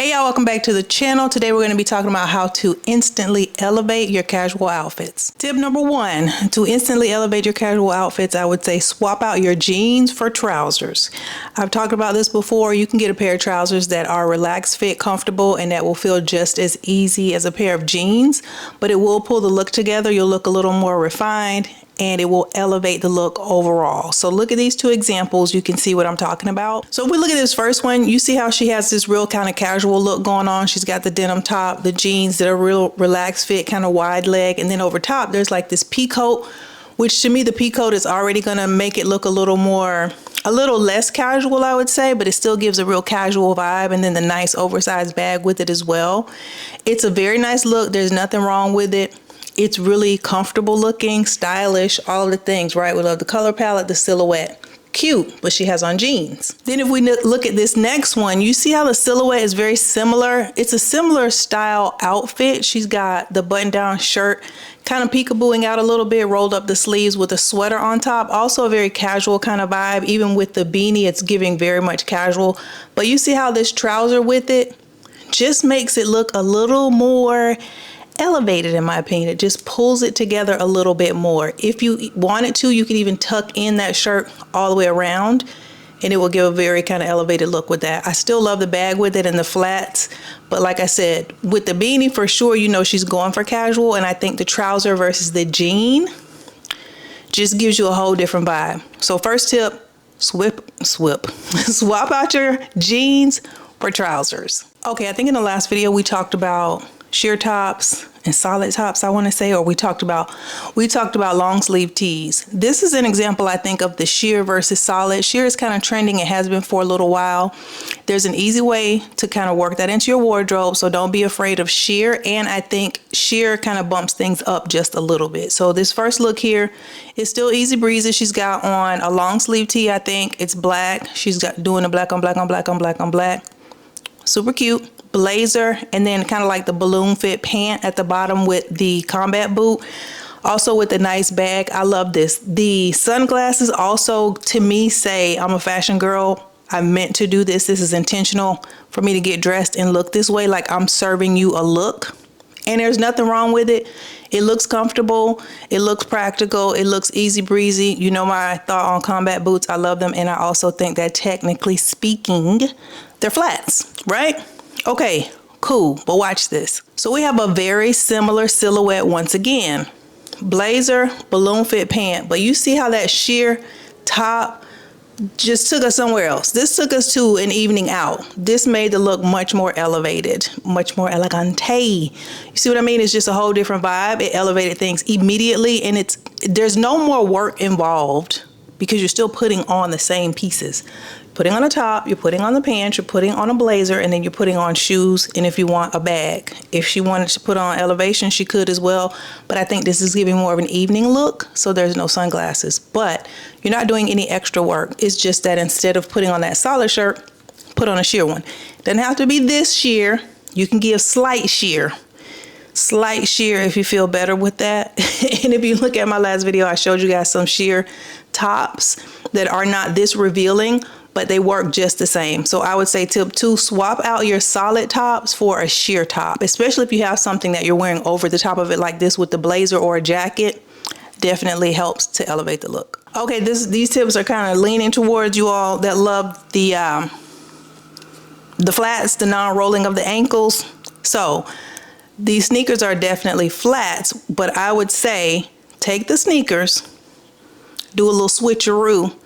Hey y'all, welcome back to the channel. Today we're going to be talking about how to instantly elevate your casual outfits. Tip number one, to instantly elevate your casual outfits, I would say swap out your jeans for trousers. I've talked about this before. You can get a pair of trousers that are relaxed fit, comfortable, and that will feel just as easy as a pair of jeans, but it will pull the look together. You'll look a little more refined and it will elevate the look overall. So look at these two examples, you can see what I'm talking about. So if we look at this first one, you see how she has this real kind of casual look going on. She's got the denim top, the jeans that are real relaxed fit, kind of wide leg, and then over top there's like this pea coat, which to me the pea coat is already gonna make it look a little less casual, I would say, but it still gives a real casual vibe, and then the nice oversized bag with it as well. It's a very nice look, there's nothing wrong with it. It's really comfortable looking, stylish, all of the things, right? We love the color palette, the silhouette. Cute, but she has on jeans. Then if we look at this next one, you see how the silhouette is very similar. It's a similar style outfit. She's got the button-down shirt, kind of peekabooing out a little bit, rolled up the sleeves with a sweater on top. Also a very casual kind of vibe. Even with the beanie, it's giving very much casual. But you see how this trouser with it just makes it look a little more elevated, in my opinion. It just pulls it together a little bit more. If you wanted to, you could even tuck in that shirt all the way around and it will give a very kind of elevated look with that. I still love the bag with it and the flats, but like I said, with the beanie for sure, you know she's going for casual, and I think the trouser versus the jean just gives you a whole different vibe. So first tip, swap out your jeans for trousers. Okay, I think in the last video we talked about sheer tops and solid tops, I want to say, or we talked about long sleeve tees. This is an example, I think, of the sheer versus solid. Sheer is kind of trending. It has been for a little while. There's an easy way to kind of work that into your wardrobe, so don't be afraid of sheer. And I think sheer kind of bumps things up just a little bit. So this first look here is still easy breezy. She's got on a long sleeve tee. I think it's black. She's got doing a black on black on black on black on black. Super cute. Blazer, and then kind of like the balloon fit pant at the bottom with the combat boot, also with a nice bag. I love this. The sunglasses also, to me, say I'm a fashion girl. I meant to do this. This is intentional for me to get dressed and look this way, like I'm serving you a look, and there's nothing wrong with it. It looks comfortable, it looks practical, it looks easy breezy. You know my thought on combat boots. I love them, and I also think that technically speaking, they're flats, right? Okay, cool, but watch this. So we have a very similar silhouette once again. Blazer, balloon fit pant, but you see how that sheer top just took us somewhere else. This took us to an evening out. This made the look much more elevated, much more elegante. You see what I mean? It's just a whole different vibe. It elevated things immediately, and there's no more work involved because you're still putting on the same pieces. Putting on a top, you're putting on the pants, you're putting on a blazer, and then you're putting on shoes, and if you want, a bag. If she wanted to put on elevation, she could as well, but I think this is giving more of an evening look, so there's no sunglasses. But you're not doing any extra work. It's just that instead of putting on that solid shirt, put on a sheer one. Doesn't have to be this sheer. You can give slight sheer. Slight sheer if you feel better with that. And if you look at my last video, I showed you guys some sheer tops that are not this revealing, but they work just the same. So I would say tip 2, swap out your solid tops for a sheer top, especially if you have something that you're wearing over the top of it like this with the blazer or a jacket. Definitely helps to elevate the look. Okay, these tips are kind of leaning towards you all that love the flats, the non-rolling of the ankles. So these sneakers are definitely flats, but I would say take the sneakers, do a little switcheroo,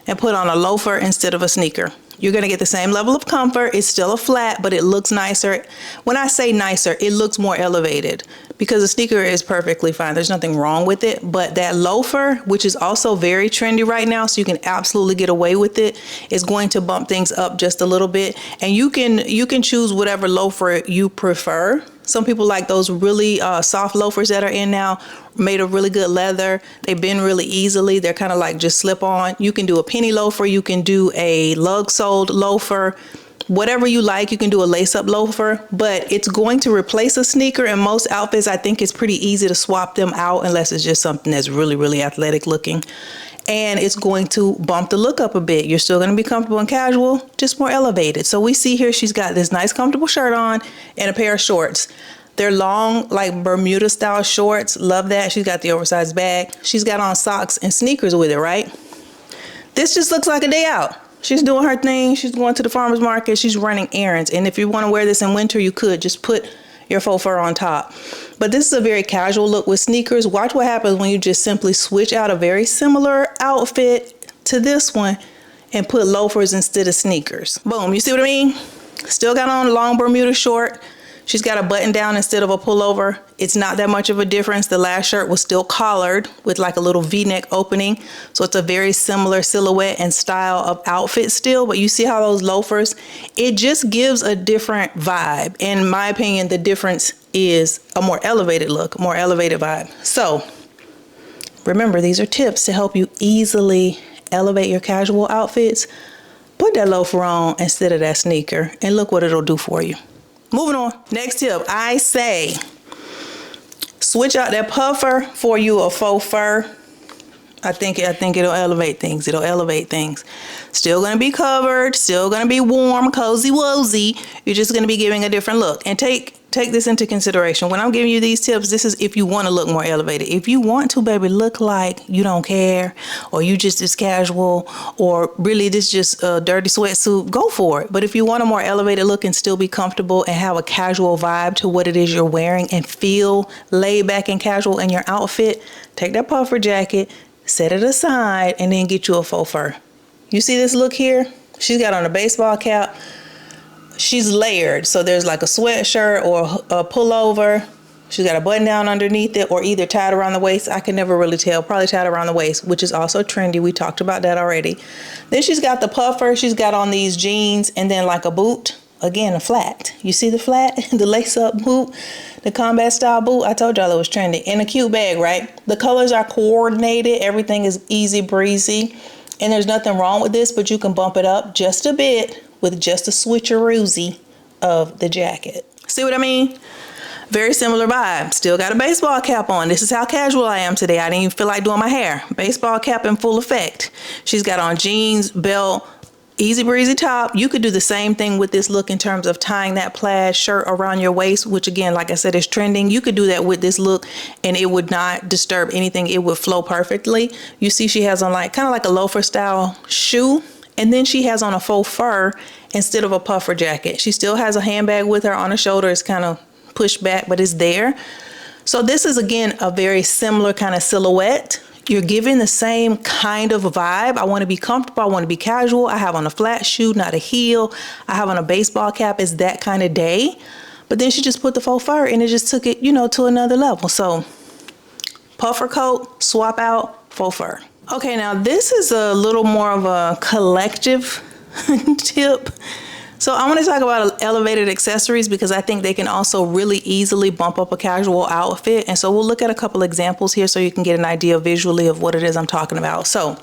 and put on a loafer instead of a sneaker. You're gonna get the same level of comfort. It's still a flat, but it looks nicer. When I say nicer, it looks more elevated because a sneaker is perfectly fine. There's nothing wrong with it, but that loafer, which is also very trendy right now, so you can absolutely get away with it, is going to bump things up just a little bit. And you can choose whatever loafer you prefer. Some people like those really soft loafers that are in now, made of really good leather. They bend really easily. They're kind of like just slip on. You can do a penny loafer. You can do a lug-soled loafer. Whatever you like, you can do a lace-up loafer, but it's going to replace a sneaker. In most outfits, I think it's pretty easy to swap them out unless it's just something that's really, really athletic looking. And it's going to bump the look up a bit. You're still going to be comfortable and casual, just more elevated. So we see here she's got this nice comfortable shirt on and a pair of shorts. They're long, like Bermuda style shorts. Love that. She's got the oversized bag. She's got on socks and sneakers with it, right? This just looks like a day out. She's doing her thing. She's going to the farmer's market. She's running errands. And if you want to wear this in winter, you could just put your faux fur on top. But this is a very casual look with sneakers. Watch what happens when you just simply switch out a very similar outfit to this one and put loafers instead of sneakers. Boom, you see what I mean? Still got on a long Bermuda short. She's got a button down instead of a pullover. It's not that much of a difference. The last shirt was still collared with like a little V-neck opening. So it's a very similar silhouette and style of outfit still. But you see how those loafers, it just gives a different vibe. In my opinion, the difference is a more elevated look, more elevated vibe. So remember, these are tips to help you easily elevate your casual outfits. Put that loafer on instead of that sneaker and look what it'll do for you. Moving on. Next tip, I say switch out that puffer for you a faux fur. I think it'll elevate things. It'll elevate things. Still gonna be covered, still gonna be warm, cozy wozy. You're just gonna be giving a different look. And take this into consideration. When I'm giving you these tips, this is if you want to look more elevated. If you want to, baby, look like you don't care, or you just as casual, or really this just a dirty sweatsuit, go for it. But if you want a more elevated look and still be comfortable and have a casual vibe to what it is you're wearing and feel laid back and casual in your outfit, take that puffer jacket, set it aside, and then get you a faux fur. You see this look here? She's got on a baseball cap. She's layered, so there's like a sweatshirt or a pullover. She's got a button down underneath it, or either tied around the waist. I can never really tell. Probably tied around the waist, which is also trendy. We talked about that already. Then she's got the puffer. She's got on these jeans and then like a boot. Again, a flat. You see the flat? The lace-up boot, the combat style boot. I told y'all it was trendy. And a cute bag, right? The colors are coordinated. Everything is easy breezy. And there's nothing wrong with this, but you can bump it up just a bit with just a switcheroozy of the jacket. See what I mean? Very similar vibe. Still got a baseball cap on. This is how casual I am today. I didn't even feel like doing my hair. Baseball cap in full effect. She's got on jeans, belt, easy breezy top. You could do the same thing with this look in terms of tying that plaid shirt around your waist, which again, like I said, is trending. You could do that with this look and it would not disturb anything. It would flow perfectly. You see she has on like kind of like a loafer style shoe. And then she has on a faux fur instead of a puffer jacket. She still has a handbag with her on her shoulder. It's kind of pushed back, but it's there. So this is, again, a very similar kind of silhouette. You're giving the same kind of vibe. I want to be comfortable. I want to be casual. I have on a flat shoe, not a heel. I have on a baseball cap. It's that kind of day. But then she just put the faux fur and it just took it, you know, to another level. So puffer coat, swap out, faux fur. Okay, now this is a little more of a collective tip. So I want to talk about elevated accessories because I think they can also really easily bump up a casual outfit. And so we'll look at a couple examples here so you can get an idea visually of what it is I'm talking about. So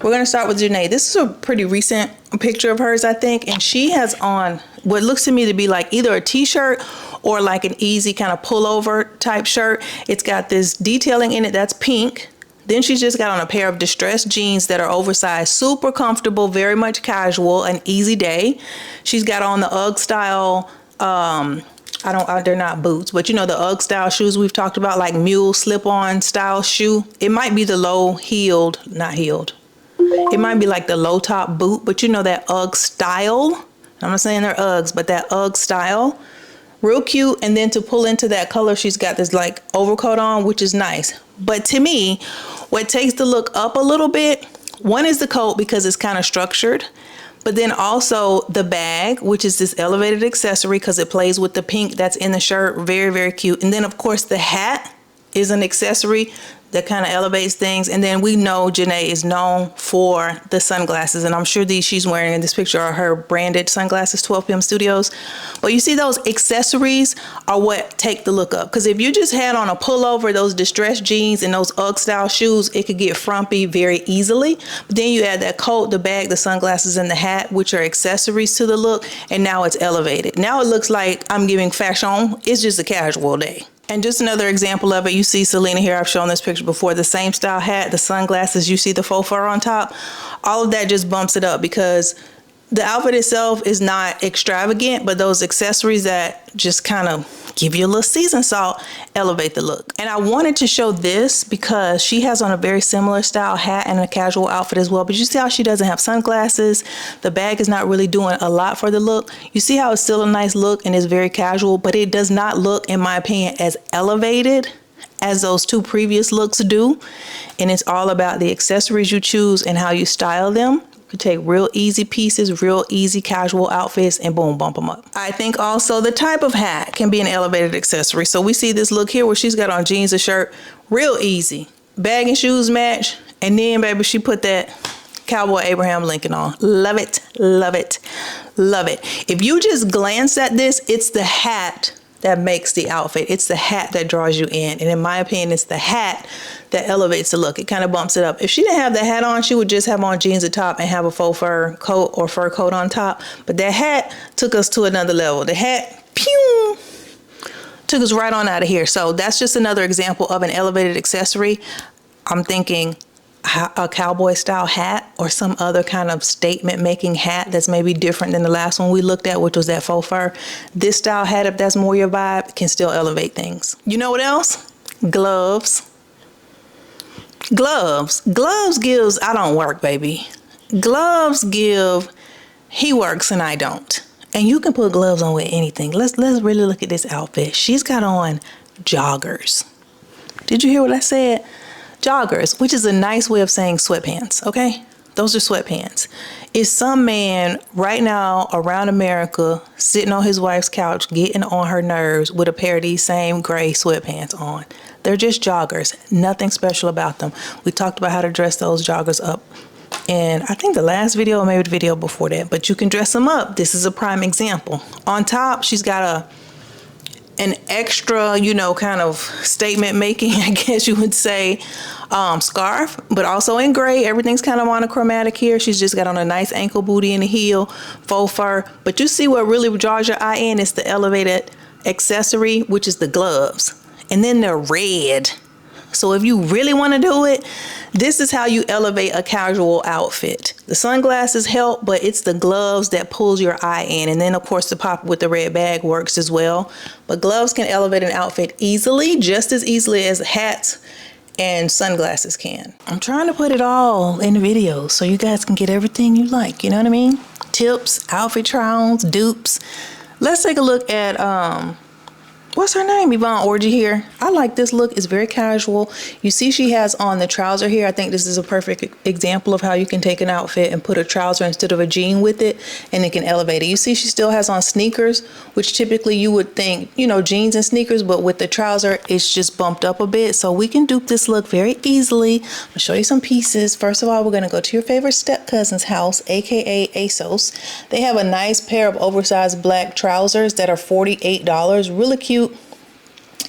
we're going to start with Janae. This is a pretty recent picture of hers, I think. And she has on what looks to me to be like either a t-shirt or like an easy kind of pullover type shirt. It's got this detailing in it that's pink. Then she's just got on a pair of distressed jeans that are oversized, super comfortable, very much casual, an easy day. She's got on the UGG style, they're not boots, but you know the UGG style shoes we've talked about, like mule slip-on style shoe. It might be the low heeled, not heeled. It might be like the low top boot, but you know that UGG style. I'm not saying they're Uggs, but that UGG style. Real cute. And then to pull into that color, she's got this like overcoat on, which is nice. But to me, what takes the look up a little bit, one is the coat because it's kind of structured, but then also the bag, which is this elevated accessory because it plays with the pink that's in the shirt. Very, very cute. And then of course the hat is an accessory that kind of elevates things. And then we know Janae is known for the sunglasses, and I'm sure these she's wearing in this picture are her branded sunglasses, 12 PM Studios. But you see, those accessories are what take the look up, because if you just had on a pullover, those distressed jeans and those UGG style shoes, it could get frumpy very easily. But then you add that coat, the bag, the sunglasses, and the hat, which are accessories to the look, and now it's elevated. Now it looks like I'm giving fashion. It's just a casual day. And just another example of it, you see Selena here, I've shown this picture before, the same style hat, the sunglasses, you see the faux fur on top. All of that just bumps it up, because the outfit itself is not extravagant, but those accessories that just kind of give you a little season salt elevate the look. And I wanted to show this because she has on a very similar style hat and a casual outfit as well. But you see how she doesn't have sunglasses? The bag is not really doing a lot for the look. You see how it's still a nice look and it's very casual, but it does not look, in my opinion, as elevated as those two previous looks do. And it's all about the accessories you choose and how you style them. You take real easy pieces, real easy casual outfits, and boom, bump them up. I think also the type of hat can be an elevated accessory. So we see this look here where she's got on jeans, a shirt, real easy. Bag and shoes match, and then baby, she put that Cowboy Abraham Lincoln on. Love it, love it, love it. If you just glance at this, it's the hat that makes the outfit. It's the hat that draws you in. And in my opinion, it's the hat that elevates the look. It kind of bumps it up. If she didn't have the hat on, she would just have on jeans at top and have a faux fur coat or fur coat on top. But that hat took us to another level. The hat, pew, took us right on out of here. So that's just another example of an elevated accessory. I'm thinking a cowboy style hat or some other kind of statement making hat that's maybe different than the last one we looked at, which was that faux fur. This style hat, if that's more your vibe, can still elevate things. You know what else? Gloves. Gloves gives, I don't work, baby. Gloves give, he works and I don't. And you can put gloves on with anything. Let's really look at this outfit. She's got on joggers. Did you hear what I said? Joggers, which is a nice way of saying sweatpants, okay? Those are sweatpants. Is some man right now around America sitting on his wife's couch getting on her nerves with a pair of these same gray sweatpants on? They're just joggers, nothing special about them. We talked about how to dress those joggers up in, I think, the last video or maybe the video before that, but you can dress them up. This is a prime example. On top, she's got an extra, you know, kind of statement making, I guess you would say, scarf, but also in gray. Everything's kind of monochromatic here. She's just got on a nice ankle booty and a heel, faux fur. But you see what really draws your eye in is the elevated accessory, which is the gloves. And then they're red. So if you really want to do it, this is how you elevate a casual outfit. The sunglasses help, but it's the gloves that pulls your eye in. And then of course the pop with the red bag works as well. But gloves can elevate an outfit easily, just as easily as hats and sunglasses can. I'm trying to put it all in the video so you guys can get everything you like, you know what I mean? Tips, outfit try-ons, dupes. Let's take a look at what's her name? Yvonne Orgy here. I like this look. It's very casual. You see she has on the trouser here. I think this is a perfect example of how you can take an outfit and put a trouser instead of a jean with it, and it can elevate it. You see she still has on sneakers, which typically you would think, you know, jeans and sneakers, but with the trouser, it's just bumped up a bit. So we can dupe this look very easily. I'm gonna show you some pieces. First of all, we're gonna go to your favorite step cousin's house, AKA ASOS. They have a nice pair of oversized black trousers that are $48. Really cute.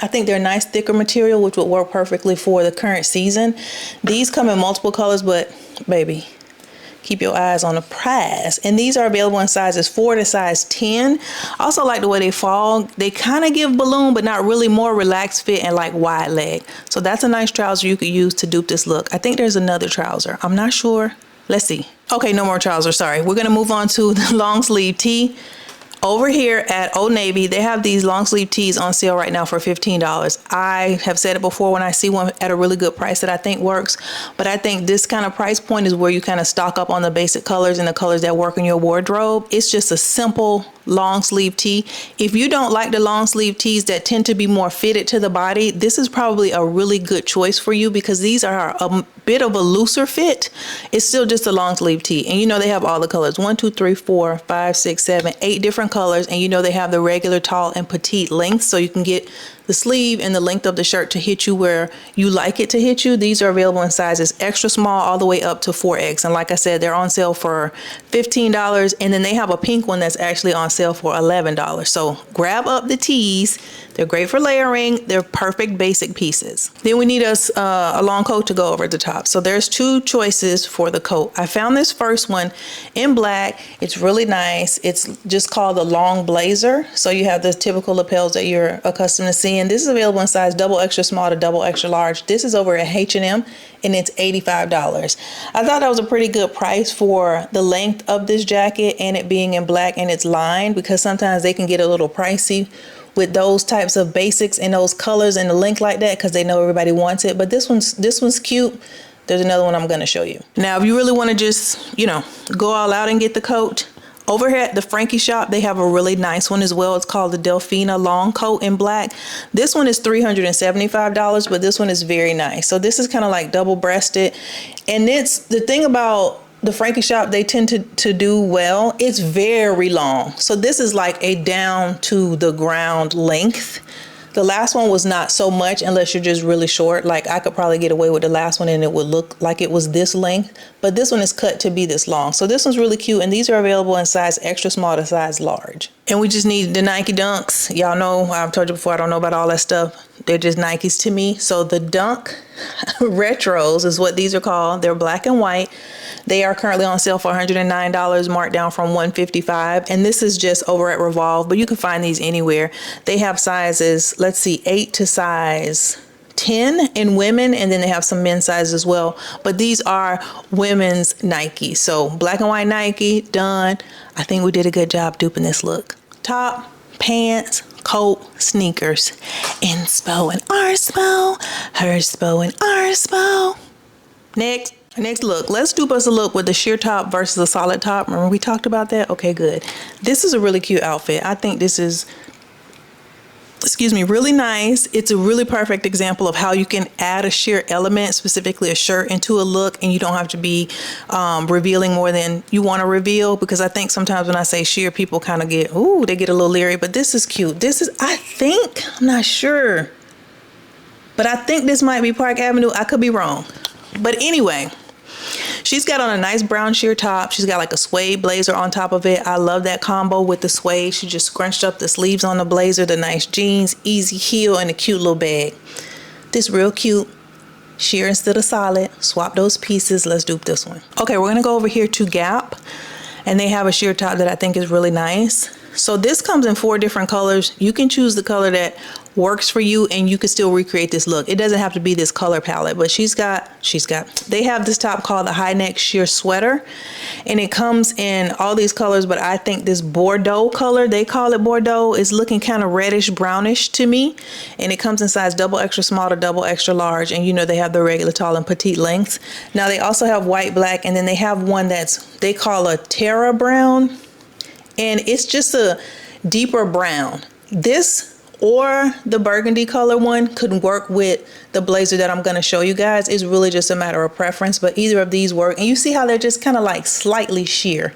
I think they're a nice thicker material, which would work perfectly for the current season. These come in multiple colors, but baby, keep your eyes on the prize. And these are available in sizes 4 to size 10. I also like the way they fall. They kind of give balloon, but not really, more relaxed fit and like wide leg. So that's a nice trouser you could use to dupe this look. I think there's another trouser. I'm not sure. Let's see. Okay, no more trousers, sorry. We're gonna move on to the long sleeve tee. Over here at Old Navy, they have these long sleeve tees on sale right now for $15. I have said it before, when I see one at a really good price that I think works, but I think this kind of price point is where you kind of stock up on the basic colors and the colors that work in your wardrobe. It's just a simple long sleeve tee. If you don't like the long sleeve tees that tend to be more fitted to the body, this is probably a really good choice for you, because these are a bit of a looser fit. It's still just a long sleeve tee, and you know they have all the colors, 1, 2, 3, 4, 5, 6, 7, 8 different colors, and you know they have the regular, tall, and petite lengths, so you can get the sleeve and the length of the shirt to hit you where you like it to hit you. These are available in sizes extra small all the way up to 4X. And like I said, they're on sale for $15. And then they have a pink one that's actually on sale for $11. So grab up the tees. They're great for layering. They're perfect basic pieces. Then we need a long coat to go over the top. So there's two choices for the coat. I found this first one in black. It's really nice. It's just called the long blazer. So you have the typical lapels that you're accustomed to seeing. This is available in size double extra small to double extra large. This is over at H&M and it's $85. I thought that was a pretty good price for the length of this jacket and it being in black and it's lined, because sometimes they can get a little pricey with those types of basics and those colors and the length like that, because they know everybody wants it. But this one's cute. There's another one I'm going to show you. Now, if you really want to just, you know, go all out and get the coat, over here at the Frankie shop, they have a really nice one as well. It's called the Delfina long coat in black. This one is $375, but this one is very nice. So this is kind of like double breasted. And it's the thing about the Frankie shop, they tend to do well. It's very long. So this is like a down to the ground length. The last one was not so much unless you're just really short. Like I could probably get away with the last one and it would look like it was this length, but this one is cut to be this long. So this one's really cute, and these are available in size extra small to size large. And we just need the Nike Dunks. Y'all know, I've told you before, I don't know about all that stuff. They're just Nikes to me. So the Dunk Retros is what these are called. They're black and white. They are currently on sale for $109, marked down from $155. And this is just over at Revolve, but you can find these anywhere. They have sizes, let's see, 8 to size 10 in women, and then they have some men's sizes as well. But these are women's Nike. So black and white Nike, done. I think we did a good job duping this look. Top, pants, coat, sneakers, inspo and arspo, herspo and arspo. Next look, let's dupe us a look with the sheer top versus a solid top. Remember we talked about that? Okay, good. This is a really cute outfit. I think this is, really nice. It's a really perfect example of how you can add a sheer element, specifically a shirt, into a look, and you don't have to be revealing more than you want to reveal, because I think sometimes when I say sheer, people kind of get, ooh, they get a little leery, but this is cute. This is, I think, I'm not sure, but I think this might be Park Avenue. I could be wrong. But anyway, she's got on a nice brown sheer top. She's got like a suede blazer on top of it. I love that combo with the suede. She just scrunched up the sleeves on the blazer, the nice jeans, easy heel, and a cute little bag. This real cute. Sheer instead of solid. Swap those pieces. Let's dupe this one. Okay, we're going to go over here to Gap. And they have a sheer top that I think is really nice. So this comes in 4 different colors. You can choose the color that works for you, and you can still recreate this look. It doesn't have to be this color palette, but they have this top called the high neck sheer sweater, and it comes in all these colors, but I think this Bordeaux color, they call it Bordeaux, is looking kind of reddish brownish to me, and it comes in size double extra small to double extra large, and you know they have the regular tall and petite lengths. Now they also have white, black, and then they have one they call a Terra brown, and it's just a deeper brown. This or the burgundy color one could work with the blazer that I'm going to show you guys. It's really just a matter of preference, but either of these work. And you see how they're just kind of like slightly sheer.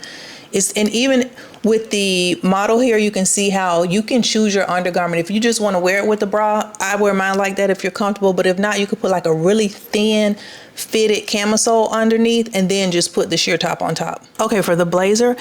And even with the model here, you can see how you can choose your undergarment. If you just want to wear it with the bra, I wear mine like that if you're comfortable. But if not, you could put like a really thin fitted camisole underneath and then just put the sheer top on top. Okay, for the blazer,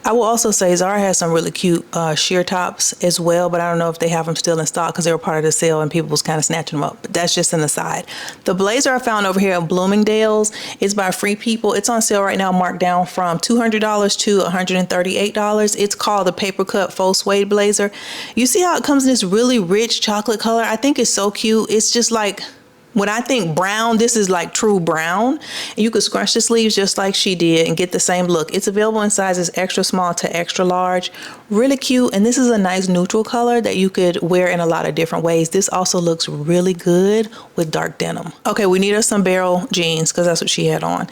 I will also say Zara has some really cute sheer tops as well, but I don't know if they have them still in stock because they were part of the sale and people was kind of snatching them up, but that's just an aside. The blazer I found over here at Bloomingdale's is by Free People. It's on sale right now, marked down from $200 to $138. It's called the Paper Cut Faux Suede Blazer. You see how it comes in this really rich chocolate color? I think it's so cute. It's just like, when I think brown, this is like true brown. And you could scrunch the sleeves just like she did and get the same look. It's available in sizes extra small to extra large. Really cute. And this is a nice neutral color that you could wear in a lot of different ways. This also looks really good with dark denim. Okay, we need us some barrel jeans because that's what she had on.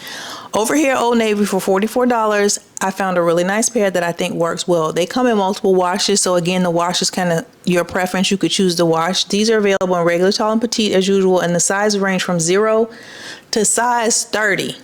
Over here, Old Navy for $44. I found a really nice pair that I think works well. They come in multiple washes, so again, the wash is kind of your preference. You could choose the wash. These are available in regular, tall, and petite as usual, and the size range from 0 to size 30.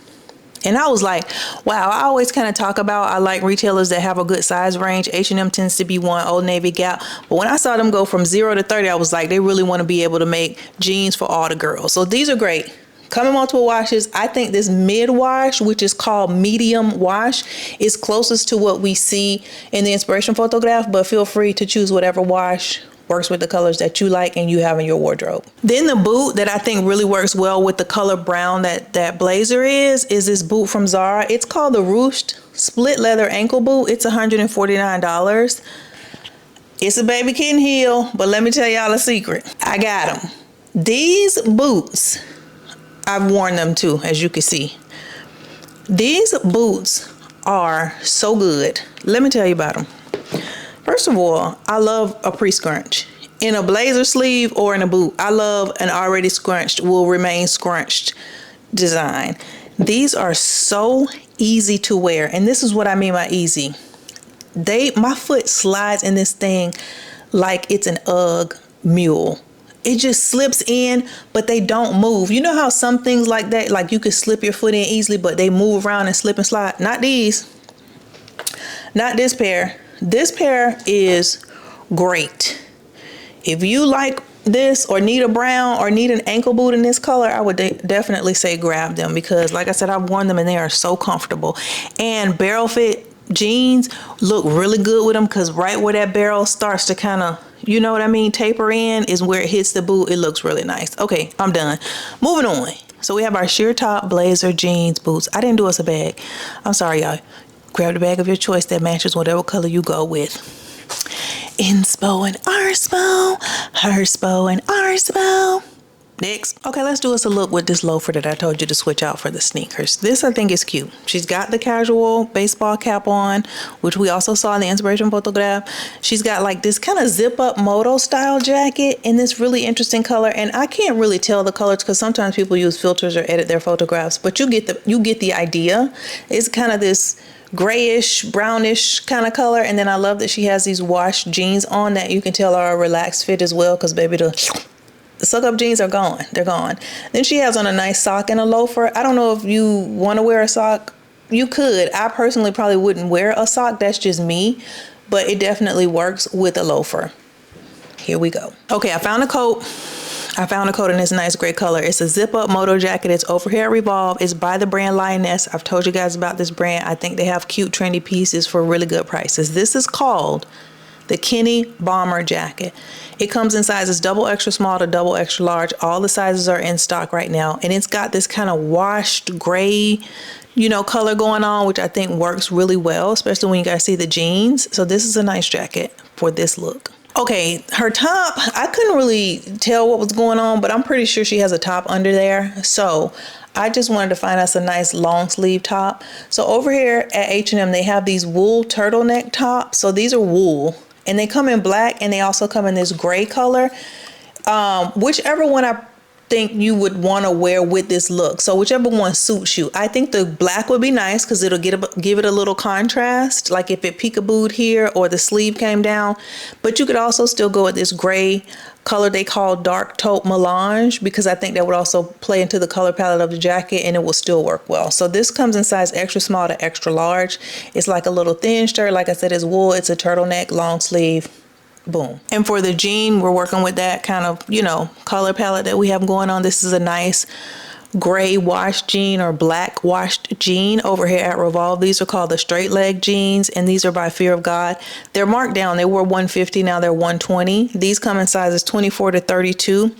And I was like, wow, I always kind of talk about, I like retailers that have a good size range. H&M tends to be one, Old Navy, Gap. But when I saw them go from 0 to 30, I was like, they really want to be able to make jeans for all the girls. So these are great. Come in multiple washes. I think this mid wash, which is called medium wash, is closest to what we see in the inspiration photograph, but feel free to choose whatever wash works with the colors that you like and you have in your wardrobe. Then the boot that I think really works well with the color brown that blazer is this boot from Zara. It's called the Ruched Split Leather Ankle Boot. It's $149. It's a baby kitten heel, but let me tell y'all a secret. I got them. These boots, I've worn them too, as you can see. These boots are so good. Let me tell you about them. First of all, I love a pre-scrunch. In a blazer sleeve or in a boot, I love an already scrunched, will remain scrunched design. These are so easy to wear, and this is what I mean by easy. My foot slides in this thing like it's an UGG mule. It just slips in, but they don't move. You know how some things like that, like you could slip your foot in easily, but they move around and slip and slide? Not these. Not this pair. This pair is great. If you like this or need a brown or need an ankle boot in this color, I would definitely say grab them, because like I said, I've worn them and they are so comfortable. And barrel fit jeans look really good with them, because right where that barrel starts to kind of, you know what I mean, taper in is where it hits the boot. It looks really nice. Okay, I'm done. Moving on. So we have our sheer top, blazer, jeans, boots. I didn't do us a bag. I'm sorry, y'all. Grab the bag of your choice that matches whatever color you go with. Inspo and Arspo, Herspo and Arspo. Next. Okay, let's do us a look with this loafer that I told you to switch out for the sneakers. This I think is cute. She's got the casual baseball cap on, which we also saw in the inspiration photograph. She's got like this kind of zip up Moto style jacket in this really interesting color. And I can't really tell the colors because sometimes people use filters or edit their photographs, but you get the idea. It's kind of this grayish, brownish kind of color. And then I love that she has these washed jeans on that you can tell are a relaxed fit as well, because baby, the suck up jeans are gone. They're gone. Then she has on a nice sock and a loafer. I don't know if you want to wear a sock. You could. I personally probably wouldn't wear a sock. That's just me. But it definitely works with a loafer. Here we go. Okay, I found a coat. In this nice gray color. It's a zip up Moto jacket. It's over here at Revolve. It's by the brand Lioness. I've told you guys about this brand. I think they have cute trendy pieces for really good prices. This is called the Kenny Bomber jacket. It comes in sizes double extra small to double extra large. All the sizes are in stock right now. And it's got this kind of washed gray, color going on, which I think works really well, especially when you guys see the jeans. So this is a nice jacket for this look. Okay, her top, I couldn't really tell what was going on, but I'm pretty sure she has a top under there. So I just wanted to find us a nice long sleeve top. So over here at H&M, they have these wool turtleneck tops. So these are wool. And they come in black, and they also come in this gray color. Whichever one I think you would want to wear with this look. So whichever one suits you. I think the black would be nice because it'll give it a little contrast, like if it peekabooed here or the sleeve came down. But you could also still go with this gray color they call dark taupe melange, because I think that would also play into the color palette of the jacket and it will still work well. So this comes in size extra small to extra large. It's like a little thin shirt. Like I said, it's wool. It's a turtleneck, long sleeve. Boom. And for the jean, we're working with that kind of, color palette that we have going on. This is a nice gray washed jean or black washed jean over here at Revolve. These are called the straight leg jeans, and these are by Fear of God. They're marked down. They were $150, now they're $120. These come in sizes 24 to 32.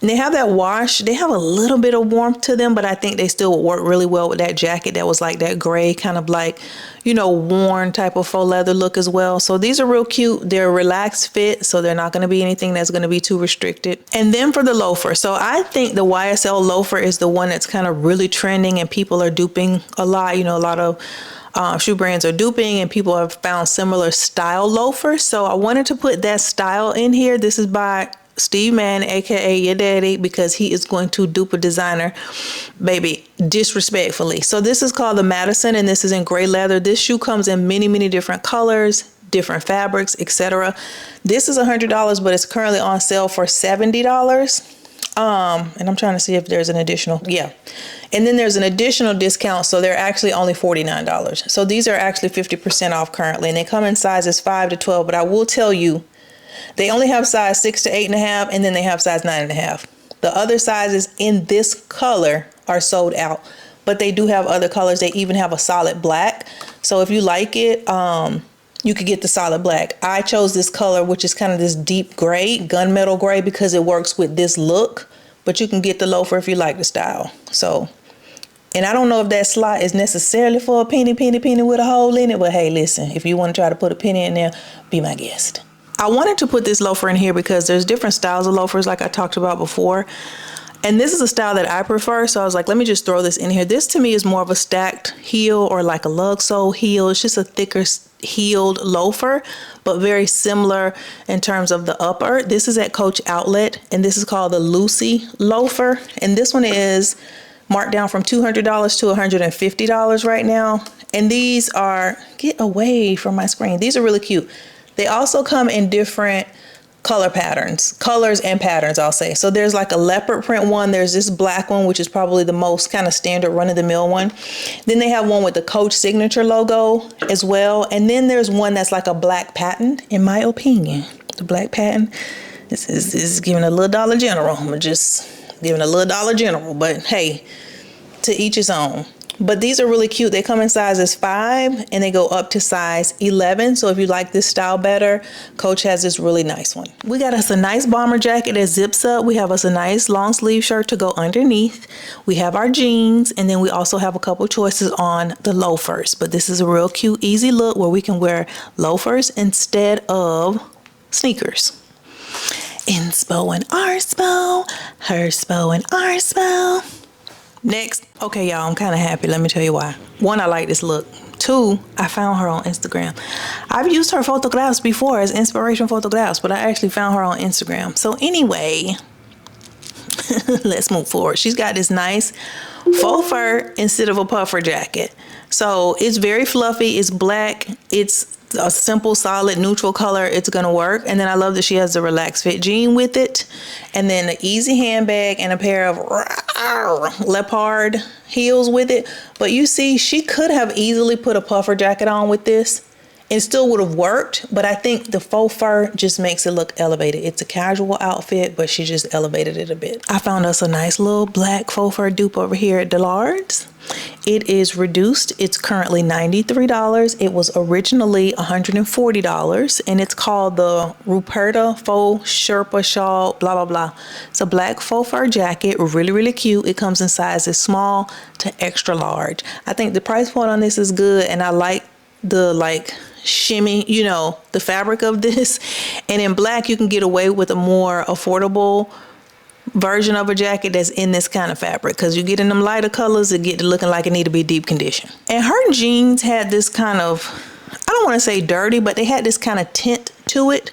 And they have that wash. They have a little bit of warmth to them, but I think they still would work really well with that jacket that was like that gray kind of like, worn type of faux leather look as well. So these are real cute. They're a relaxed fit, so they're not going to be anything that's going to be too restricted. And then for the loafer. So I think the YSL loafer is the one that's kind of really trending and people are duping a lot. A lot of shoe brands are duping and people have found similar style loafers. So I wanted to put that style in here. This is by Steve Mann, aka your daddy, because he is going to dupe a designer, baby, disrespectfully. So this is called the Madison, and this is in gray leather. This shoe comes in many, many different colors, different fabrics, etc. This is $100, but it's currently on sale for $70. And I'm trying to see if there's an additional, yeah. And then there's an additional discount, so they're actually only $49. So these are actually 50% off currently, and they come in sizes 5 to 12, but I will tell you, they only have size 6 to 8.5, and then they have size 9.5. The other sizes in this color are sold out, but they do have other colors. They even have a solid black. So if you like it, you could get the solid black. I chose this color, which is kind of this deep gray, gunmetal gray, because it works with this look, but you can get the loafer if you like the style. So, and I don't know if that slot is necessarily for a penny with a hole in it, but hey, listen, if you want to try to put a penny in there, be my guest. I wanted to put this loafer in here because there's different styles of loafers like I talked about before. And this is a style that I prefer, so I was like, let me just throw this in here. This to me is more of a stacked heel or like a lug sole heel. It's just a thicker heeled loafer, but very similar in terms of the upper. This is at Coach Outlet, and this is called the Lucy loafer. And this one is marked down from $200 to $150 right now. And these are, get away from my screen. These are really cute. They also come in different colors and patterns, I'll say. So there's like a leopard print one. There's this black one, which is probably the most kind of standard run-of-the-mill one. Then they have one with the Coach signature logo as well. And then there's one that's like a black patent, in my opinion. The black patent, this is giving a little Dollar General. I'm just giving a little Dollar General, but hey, to each his own. But these are really cute. They come in sizes 5 and they go up to size 11. So if you like this style better, Coach has this really nice one. We got us a nice bomber jacket that zips up. We have us a nice long sleeve shirt to go underneath. We have our jeans, and then we also have a couple choices on the loafers. But this is a real cute, easy look where we can wear loafers instead of sneakers. Inspo and Arspo, Herspo and Arspo. Next, okay, y'all, I'm kind of happy. Let me tell you why. 1, I like this look. 2, I found her on Instagram. I've used her photographs before as inspiration photographs, but I actually found her on Instagram. So anyway, let's move forward. She's got this nice faux fur instead of a puffer jacket. So it's very fluffy. It's black. It's a simple, solid, neutral color. It's gonna work. And then I love that she has the relaxed fit jean with it, and then an easy handbag and a pair of leopard heels with it. But you see, she could have easily put a puffer jacket on with this and still would have worked, but I think the faux fur just makes it look elevated. It's a casual outfit, but she just elevated it a bit. I found us a nice little black faux fur dupe over here at Dillard's. It is reduced. It's currently $93. It was originally $140, and it's called the Ruperta Faux Sherpa Shawl, blah, blah, blah. It's a black faux fur jacket, really, really cute. It comes in sizes small to extra large. I think the price point on this is good, and I like the shimmy, you know, the fabric of this. And in black, you can get away with a more affordable version of a jacket that's in this kind of fabric, because you get in them lighter colors, it get to looking like it need to be deep condition. And her jeans had this kind of, I don't want to say dirty, but they had this kind of tint to it.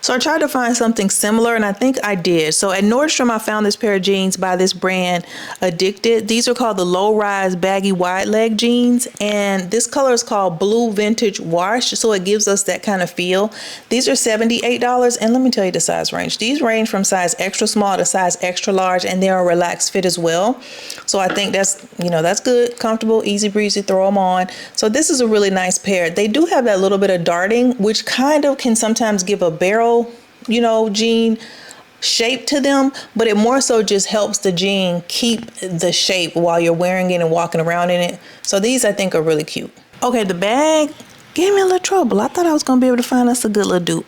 So I tried to find something similar, and I think I did. So at Nordstrom, I found this pair of jeans by this brand, Addicted. These are called the low-rise baggy wide leg jeans, and this color is called Blue Vintage Wash, so it gives us that kind of feel. These are $78, and let me tell you the size range. These range from size extra small to size extra large, and they are relaxed fit as well. So I think that's, you know, that's good, comfortable, easy breezy, throw them on. So this is a really nice pair. They do have that little bit of darting, which kind of can sometimes give a barrel, you know, jean shape to them, but it more so just helps the jean keep the shape while you're wearing it and walking around in it. So these I think are really cute. Okay, the bag gave me a little trouble. I thought I was gonna be able to find us a good little dupe.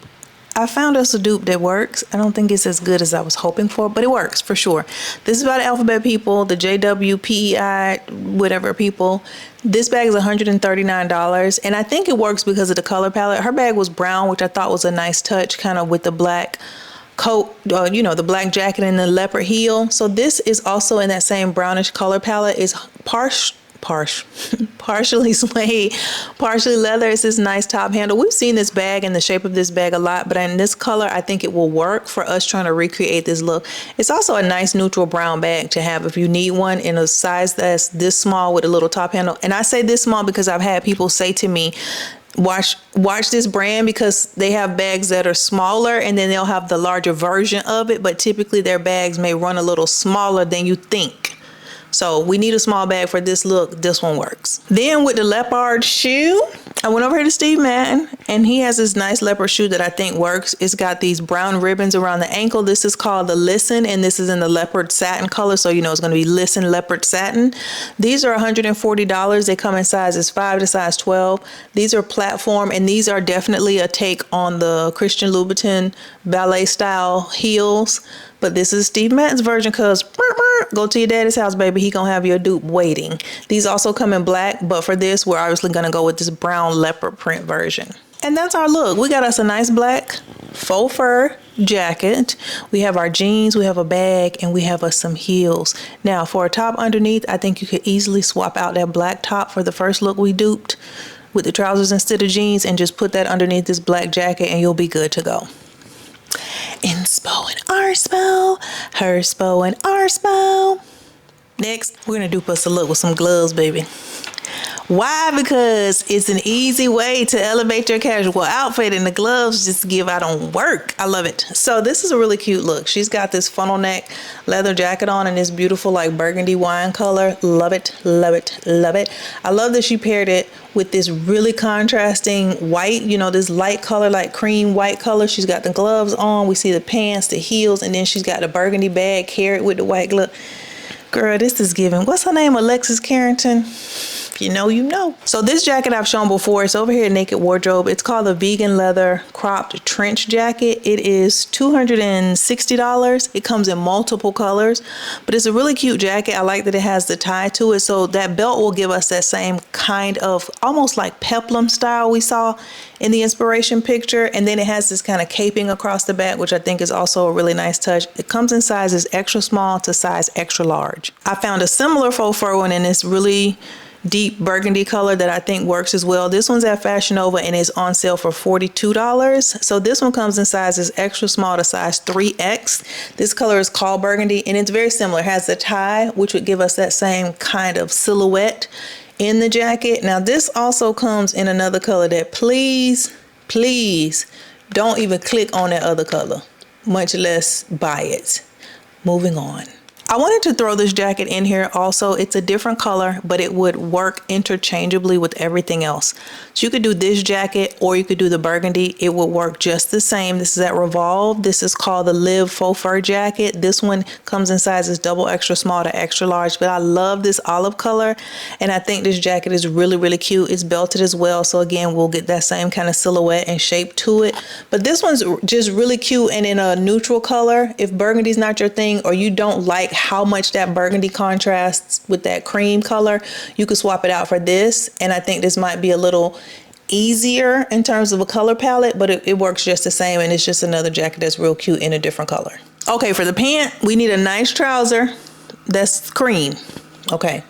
I found us a dupe that works. I don't think it's as good as I was hoping for, but it works for sure. This is by the alphabet people, the JWPEI, whatever people. This bag is $139, and I think it works because of the color palette. Her bag was brown, which I thought was a nice touch, kind of with the black coat, you know, the black jacket and the leopard heel. So this is also in that same brownish color palette. It's partially suede, partially leather. It's this nice top handle. We've seen this bag and the shape of this bag a lot, but in this color, I think it will work for us trying to recreate this look. It's also a nice neutral brown bag to have if you need one in a size that's this small with a little top handle. And I say this small because I've had people say to me, Watch this brand because they have bags that are smaller and then they'll have the larger version of it, but typically their bags may run a little smaller than you think. So we need a small bag for this look. This one works. Then with the leopard shoe, I went over here to Steve Madden and he has this nice leopard shoe that I think works. It's got these brown ribbons around the ankle. This is called the Listen, and this is in the leopard satin color. So you know it's going to be Listen leopard satin. These are $140. They come in sizes 5 to size 12. These are platform, and these are definitely a take on the Christian Louboutin ballet style heels. But this is Steve Madden's version because go to your daddy's house, baby. He gonna have your dupe waiting. These also come in black, but for this, we're obviously gonna go with this brown leopard print version. And that's our look. We got us a nice black faux fur jacket. We have our jeans, we have a bag, and we have us some heels. Now for a top underneath, I think you could easily swap out that black top for the first look we duped with the trousers instead of jeans and just put that underneath this black jacket and you'll be good to go. Inspo and Arspo, Herspo and Arspo. Next, we're gonna dupe us a look with some gloves, baby. Why? Because it's an easy way to elevate your casual outfit, and the gloves just give out on work. I love it. So this is a really cute look. She's got this funnel neck leather jacket on in this beautiful like burgundy wine color. Love it, love it, love it. I love that she paired it with this really contrasting white, you know, this light color, like cream white color. She's got the gloves on. We see the pants, the heels, and then she's got the burgundy bag carried with the white glove. Girl, this is giving. What's her name? Alexis Carrington. If you know, you know. So this jacket I've shown before. It's over here at Naked Wardrobe. It's called the vegan leather cropped trench jacket. It is $260. It comes in multiple colors, but it's a really cute jacket. I like that it has the tie to it. So that belt will give us that same kind of almost like peplum style we saw in the inspiration picture. And then it has this kind of caping across the back, which I think is also a really nice touch. It comes in sizes extra small to size extra large. I found a similar faux fur one in this really deep burgundy color that I think works as well. This one's at Fashion Nova and is on sale for $42. So this one comes in sizes extra small to size 3X. This color is called burgundy and it's very similar. It has the tie, which would give us that same kind of silhouette in the jacket. Now this also comes in another color that please don't even click on that other color, much less buy it. Moving on. I wanted to throw this jacket in here also. It's a different color, but it would work interchangeably with everything else. So you could do this jacket or you could do the burgundy. It would work just the same. This is at Revolve. This is called the Live Faux Fur jacket. This one comes in sizes double extra small to extra large, but I love this olive color and I think this jacket is really cute. It's belted as well. So again, we'll get that same kind of silhouette and shape to it. But this one's just really cute and in a neutral color. If burgundy's not your thing or you don't like how much that burgundy contrasts with that cream color, you could swap it out for this. And I think this might be a little easier in terms of a color palette, but it works just the same. And it's just another jacket that's real cute in a different color. Okay, for the pant, we need a nice trouser that's cream. Okay.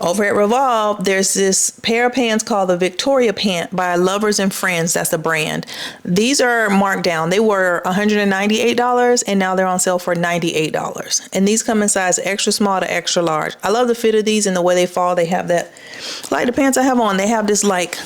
Over at Revolve, there's this pair of pants called the Victoria Pant by Lovers and Friends. That's the brand. These are marked down. They were $198 and now they're on sale for $98. And these come in size extra small to extra large. I love the fit of these and the way they fall. They have that, like the pants I have on, they have this like,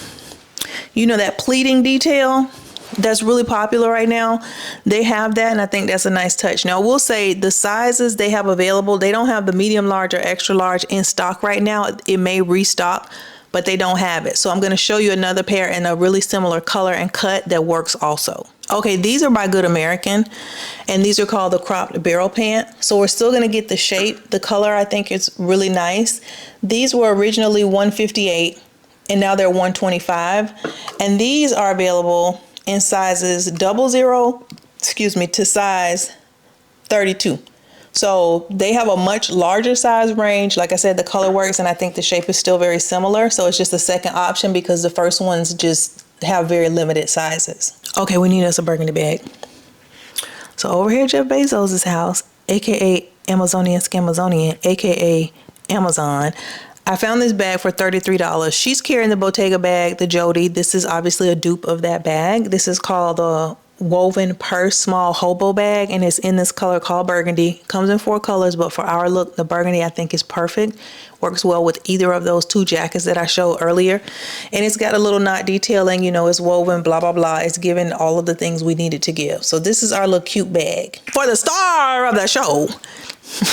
you know, that pleating detail that's really popular right now. They have that and I think that's a nice touch. Now we'll say the sizes they have available, they don't have the medium large or extra large in stock right now. It may restock, but they don't have it. So I'm going to show you another pair in a really similar color and cut that works also. Okay, these are by Good American and these are called the cropped barrel pant. So we're still going to get the shape. The color I think is really nice. These were originally $158 and now they're $125, and these are available in sizes to size 32. So they have a much larger size range. Like I said, the color works and I think the shape is still very similar. So it's just a second option because the first ones just have very limited sizes. Okay, we need us a burgundy bag. So over here at Jeff Bezos' house, aka Amazonian Scamazonian, aka Amazon, I found this bag for $33. She's carrying the Bottega bag, the Jody. This is obviously a dupe of that bag. This is called the woven purse small hobo bag, and it's in this color called burgundy. Comes in 4 colors, but for our look, the burgundy I think is perfect. Works well with either of those 2 jackets that I showed earlier. And it's got a little knot detailing, you know, it's woven, blah, blah, blah. It's giving all of the things we needed to give. So this is our little cute bag. For the star of the show,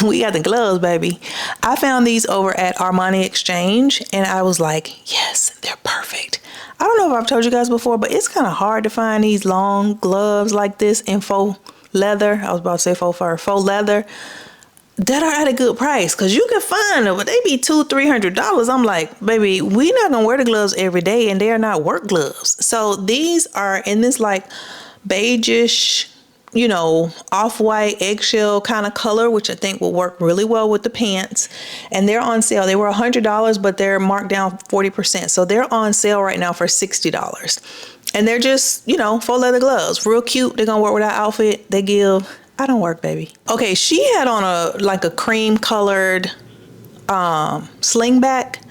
we got the gloves, baby. I found these over at Armani Exchange, and I was like, yes, they're perfect. I don't know if I've told you guys before, but it's kind of hard to find these long gloves like this in faux leather. I was about to say faux fur, faux leather that are at a good price, because you can find them, but they be $200-300. I'm like, baby, we not gonna wear the gloves every day, and they are not work gloves. So these are in this like beigeish, you know, off-white eggshell kind of color, which I think will work really well with the pants. And they're on sale. They were $100, but they're marked down 40%. So they're on sale right now for $60. And they're just, you know, faux leather gloves. Real cute. They're gonna work with our outfit. They give, I don't work, baby. Okay, she had on a cream colored slingback.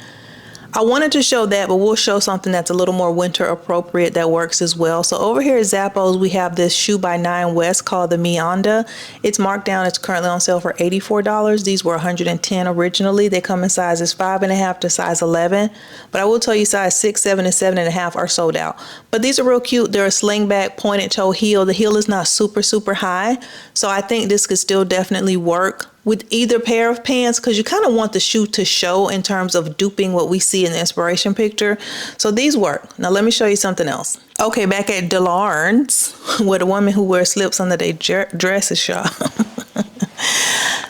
I wanted to show that, but we'll show something that's a little more winter appropriate that works as well. So over here at Zappos, we have this shoe by 9 West called the Mionda. It's marked down. It's currently on sale for $84. These were $110 originally. They come in sizes 5.5 to size 11. But I will tell you size 6, 7, and 7.5 are sold out. But these are real cute. They're a slingback pointed toe heel. The heel is not super, super high. So I think this could still definitely work with either pair of pants, because you kind of want the shoe to show in terms of duping what we see in the inspiration picture. So these work. Now let me show you something else. Okay, back at Dillard's, where the women who wear slips under their dresses shop.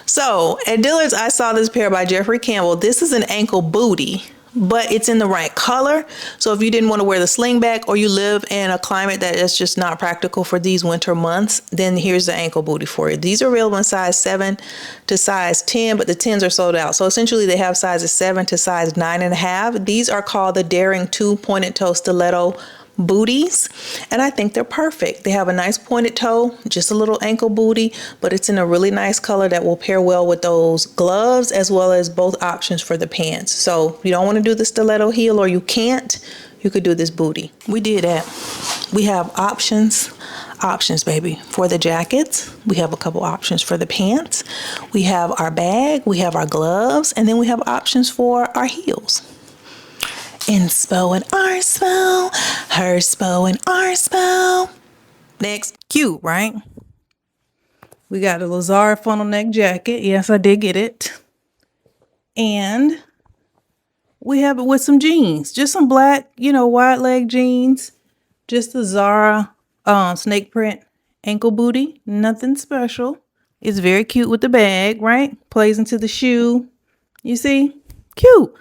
So at Dillard's, I saw this pair by Jeffrey Campbell. This is an ankle booty, but it's in the right color. So if you didn't want to wear the slingback, or you live in a climate that is just not practical for these winter months, then here's the ankle booty for you. These are available in size 7 to size 10, but the 10s are sold out. So essentially they have sizes 7 to size 9.5. These are called the Daring 2 pointed toe stiletto booties, and I think they're perfect. They have a nice pointed toe, just a little ankle booty, but it's in a really nice color that will pair well with those gloves, as well as both options for the pants. So if you don't want to do the stiletto heel, or you can't, you could do this booty. We did that. We have options, baby, for the jackets. We have a couple options for the pants. We have our bag, we have our gloves, and then we have options for our heels. Inspo and Arspo, Herspo and Arspo. Next, cute, right? We got a Lazara funnel neck jacket. Yes, I did get it. And we have it with some jeans, just some black, you know, wide leg jeans. Just a Zara snake print ankle booty. Nothing special. It's very cute with the bag, right? Plays into the shoe. You see? Cute.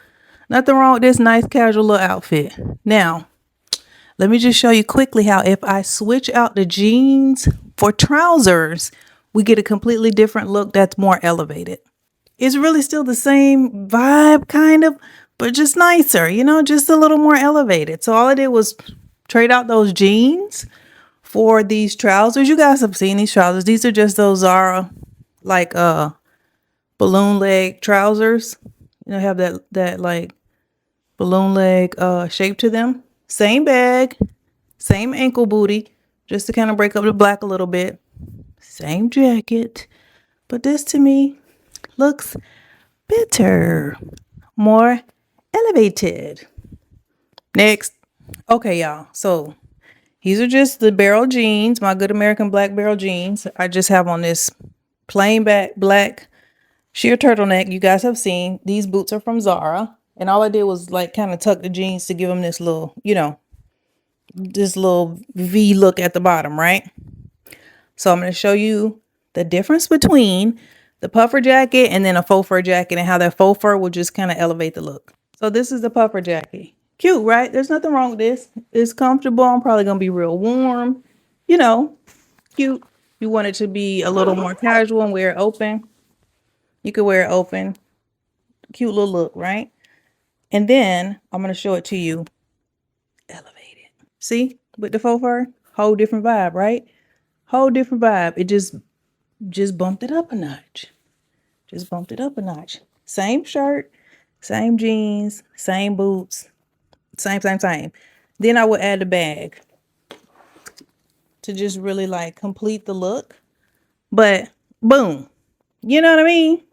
Nothing wrong with this nice casual little outfit. Now, let me just show you quickly how if I switch out the jeans for trousers, we get a completely different look that's more elevated. It's really still the same vibe, kind of, but just nicer, you know, just a little more elevated. So all I did was trade out those jeans for these trousers. You guys have seen these trousers. These are just those Zara, like, balloon leg trousers. You know, have that like balloon leg shape to them. Same bag, same ankle booty, just to kind of break up the black a little bit. Same jacket, but this to me looks better, more elevated. Next. Okay, y'all. So these are just the barrel jeans, my good American black barrel jeans. I just have on this plain black sheer turtleneck. You guys have seen these boots are from Zara, and all I did was like kind of tuck the jeans to give them this little, you know, this little V look at the bottom, right? So I'm going to show you the difference between the puffer jacket and then a faux fur jacket, and how that faux fur will just kind of elevate the look. So this is the puffer jacket. Cute, right? There's nothing wrong with this. It's comfortable. I'm probably going to be real warm, you know, cute. You want it to be a little more casual and wear it open. You could wear it open. Cute little look, right? And then I'm going to show it to you elevated. See, with the faux fur, whole different vibe, right? Whole different vibe. It just bumped it up a notch. Just bumped it up a notch. Same shirt, same jeans, same boots, same. Then I would add the bag. to just really like complete the look. But boom, you know what I mean?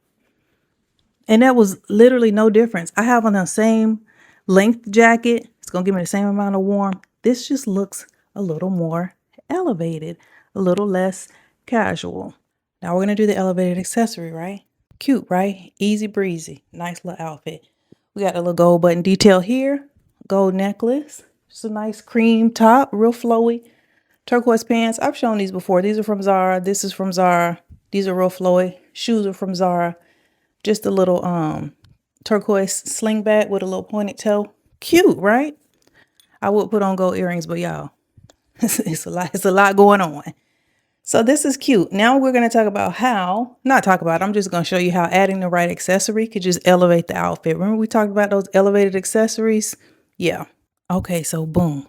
And that was literally no difference. I have on the same length jacket. It's going to give me the same amount of warmth. This just looks a little more elevated, a little less casual. Now we're going to do the elevated accessory, right? Cute, right? Easy breezy. Nice little outfit. We got a little gold button detail here. Gold necklace. Just a nice cream top, real flowy. Turquoise pants. I've shown these before. These are from Zara. This is from Zara. These are real flowy. Shoes are from Zara. Just a little turquoise slingback with a little pointed toe. Cute, right? I would put on gold earrings, but y'all, it's a lot going on. So this is cute. Now we're going to talk about I'm just going to show you how adding the right accessory could just elevate the outfit. Remember we talked about those elevated accessories? Yeah. Okay, so boom.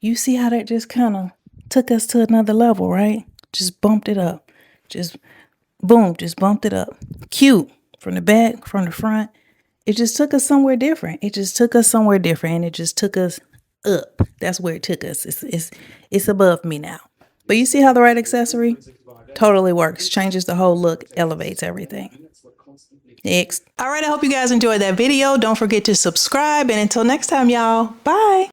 You see how that just kind of took us to another level, right? Just bumped it up. Just boom, just bumped it up. Cute. From the back, from the front. It just took us somewhere different. And it just took us up. That's where it took us. It's above me now. But you see how the right accessory totally works. Changes the whole look, elevates everything. Next. All right, I hope you guys enjoyed that video. Don't forget to subscribe. And until next time, y'all. Bye.